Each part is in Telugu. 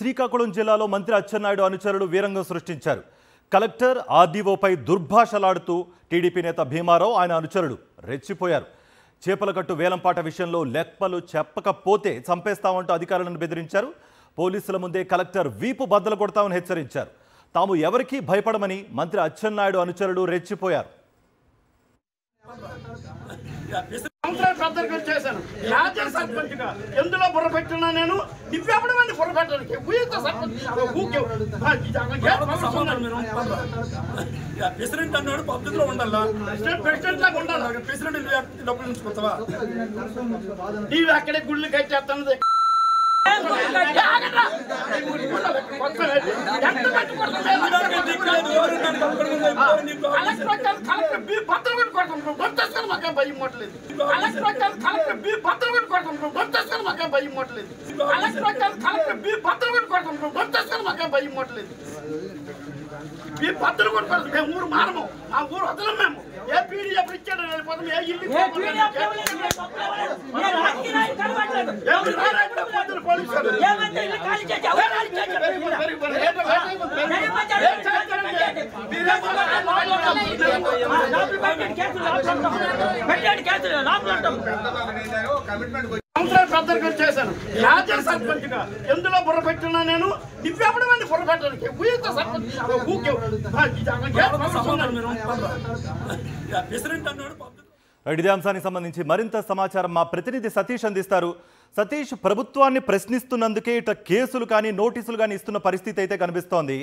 శ్రీకాకుళం జిల్లాలో మంత్రి అచ్చెన్నాయుడు అనుచరులు వీరంగం సృష్టించారు. కలెక్టర్ ఆర్డీఓపై దుర్భాషలాడుతూ టీడీపీ నేత భీమారావు ఆయన అనుచరులు రెచ్చిపోయారు. చేపలకట్టు వేలంపాట విషయంలో లెక్కలు చెప్పకపోతే చంపేస్తామంటూ అధికారులను బెదిరించారు. పోలీసుల ముందే కలెక్టర్ వీపు బద్దలు కొడతామని హెచ్చరించారు. తాము ఎవరికీ భయపడమని మంత్రి అచ్చెన్నాయుడు అనుచరులు రెచ్చిపోయారు. ఎందులో బుర్ర పెట్టినా నేను దివ్యాపడమని బుర్ర పెట్టడానికి ప్రెసిడెంట్ అన్నాడు పద్ధతిలో ఉండాలా ప్రెసిడెంట్ లాగా ఉండాలి. ప్రెసిడెంట్ డబ్బులు ఉంచుకుంటావా? నీవు అక్కడే గుళ్ళు కట్టేస్తాను. ఊరు మారము, ఆ ఊరు వదలం. మేము ఏ పీడీ ఎప్పుడు ఇచ్చాడు వెళ్ళిపోతాం. ఏ ఇల్లు చేశాను. రాజ్యం సర్పంచ్ గా ఎందులో బుర్ర పెట్టినా నేను దివ్యాపడమని బుర్ర పెట్టడానికి ఇదే అంశానికి సంబంధించి మరింత సమాచారం మా ప్రతినిధి సతీష్ అందిస్తారు. సతీష్, ప్రభుత్వాన్ని ప్రశ్నిస్తున్నందుకే ఇట్లా కేసులు కానీ నోటీసులు కానీ ఇస్తున్న పరిస్థితి అయితే కనిపిస్తోంది.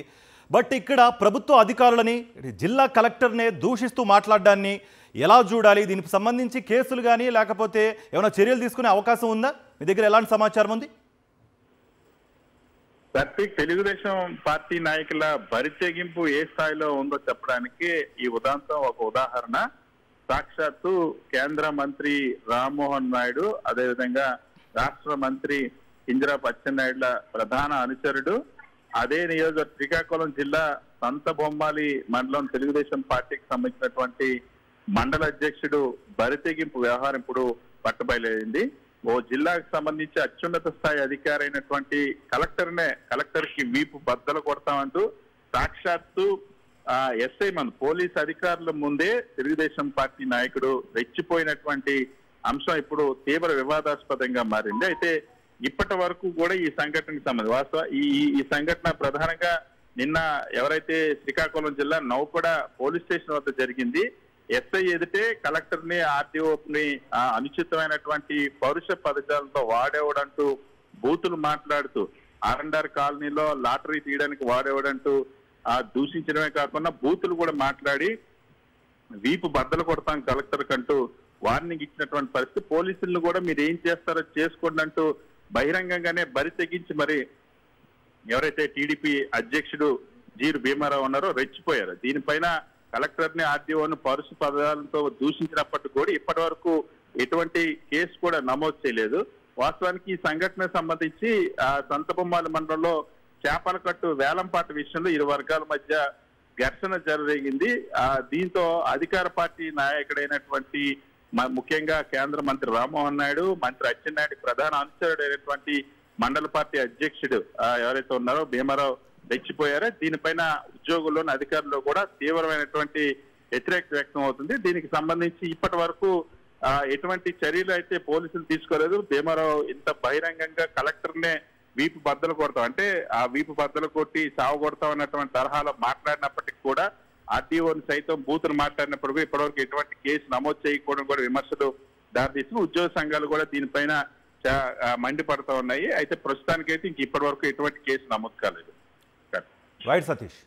బట్ ఇక్కడ ప్రభుత్వ అధికారులని జిల్లా కలెక్టర్నే దూషిస్తూ మాట్లాడడాన్ని ఎలా చూడాలి? దీనికి సంబంధించి కేసులు కానీ లేకపోతే ఏమైనా చర్యలు తీసుకునే అవకాశం ఉందా? మీ దగ్గర ఎలాంటి సమాచారం ఉంది? తెలుగుదేశం పార్టీ నాయకుల బరితెగింపు ఏ స్థాయిలో ఉందో చెప్పడానికి ఈ ఉదాంతం ఒక ఉదాహరణ. సాక్షాత్తు కేంద్ర మంత్రి రామ్మోహన్ నాయుడు, అదేవిధంగా రాష్ట్ర మంత్రి కింజరాపు అచ్చెన్నాయుడుల ప్రధాన అనుచరుడు, అదే నియోజకవర్గం శ్రీకాకుళం జిల్లా సంతబొమ్మాలి మండలం తెలుగుదేశం పార్టీకి సంబంధించినటువంటి మండల అధ్యక్షుడు బరితెగింపు వ్యవహారం ఇప్పుడు పట్టబయలైంది. ఓ జిల్లాకు సంబంధించి అత్యున్నత స్థాయి అధికారి అయినటువంటి కలెక్టర్ కి వీపు బద్దలు కొడతామంటూ సాక్షాత్తు ఎస్ఐ పోలీస్ అధికారుల ముందే తెలుగుదేశం పార్టీ నాయకుడు రెచ్చిపోయినటువంటి అంశం ఇప్పుడు తీవ్ర వివాదాస్పదంగా మారింది. అయితే ఇప్పటి వరకు కూడా ఈ సంఘటనకు సంబంధించి వాస్తవ ఈ సంఘటన ప్రధానంగా నిన్న ఎవరైతే శ్రీకాకుళం జిల్లా నౌపడ పోలీస్ స్టేషన్ వద్ద జరిగింది. ఎస్ఐ ఎదుటే కలెక్టర్ ని ఆర్టీఓని అనుచితమైనటువంటి పౌరుష పదజాలతో వాడేవాడంటూ బూతులు మాట్లాడుతూ ఆర్ఎండ్ఆర్ కాలనీలో లాటరీ తీయడానికి వాడేవాడంటూ దూషించడమే కాకుండా బూతులు కూడా మాట్లాడి వీపు బద్దలు కొడతాం కలెక్టర్ కంటూ వార్నింగ్ ఇచ్చినటువంటి పరిస్థితి. పోలీసులను కూడా మీరు ఏం చేస్తారో చేసుకోండి అంటూ బహిరంగంగానే బరి తెగించి మరి ఎవరైతే టీడీపీ అధ్యక్షుడు జీరు భీమారావు ఉన్నారో రెచ్చిపోయారు. దీనిపైన కలెక్టర్ ని ఆర్డీఓను పరుసు పదాలతో దూషించినప్పటికీ కూడా ఇప్పటి వరకు ఎటువంటి కేసు కూడా నమోదు చేయలేదు. వాస్తవానికి ఈ సంఘటనకు సంబంధించి సంతబొమ్మాలి మండలంలో చేపలకట్టు వేలంపాట విషయంలో ఇరు వర్గాల మధ్య ఘర్షణ జరిగింది. దీంతో అధికార పార్టీ నాయకుడైనటువంటి ముఖ్యంగా కేంద్ర మంత్రి రామ్మోహన్ నాయుడు, మంత్రి అచ్చెన్నాయుడు ప్రధాన అనుచరుడైనటువంటి మండల పార్టీ అధ్యక్షుడు ఎవరైతే ఉన్నారో భీమారావు రెచ్చిపోయారో దీనిపైన ఉద్యోగుల్లోని అధికారుల్లో కూడా తీవ్రమైనటువంటి వ్యతిరేకత వ్యక్తం అవుతుంది. దీనికి సంబంధించి ఇప్పటి వరకు ఎటువంటి చర్యలు అయితే పోలీసులు తీసుకోలేదు. భీమారావు ఇంత బహిరంగంగా కలెక్టర్నే వీపు బద్దలు కొడతాం అంటే ఆ వీపు బద్దలు కొట్టి సాగు కొడతాం అన్నటువంటి తరహాలో మాట్లాడినప్పటికీ కూడా ఆర్టీఓని సైతం బూతులు మాట్లాడినప్పుడు ఇప్పటివరకు ఎటువంటి కేసు నమోదు చేయకపోవడం కూడా విమర్శలు దారితీస్తుంది. ఉద్యోగ సంఘాలు కూడా దీనిపైన మండిపడతా ఉన్నాయి. అయితే ప్రస్తుతానికైతే ఇంక ఇప్పటి వరకు ఎటువంటి కేసు నమోదు కాలేదు. రైట్ సతీష్.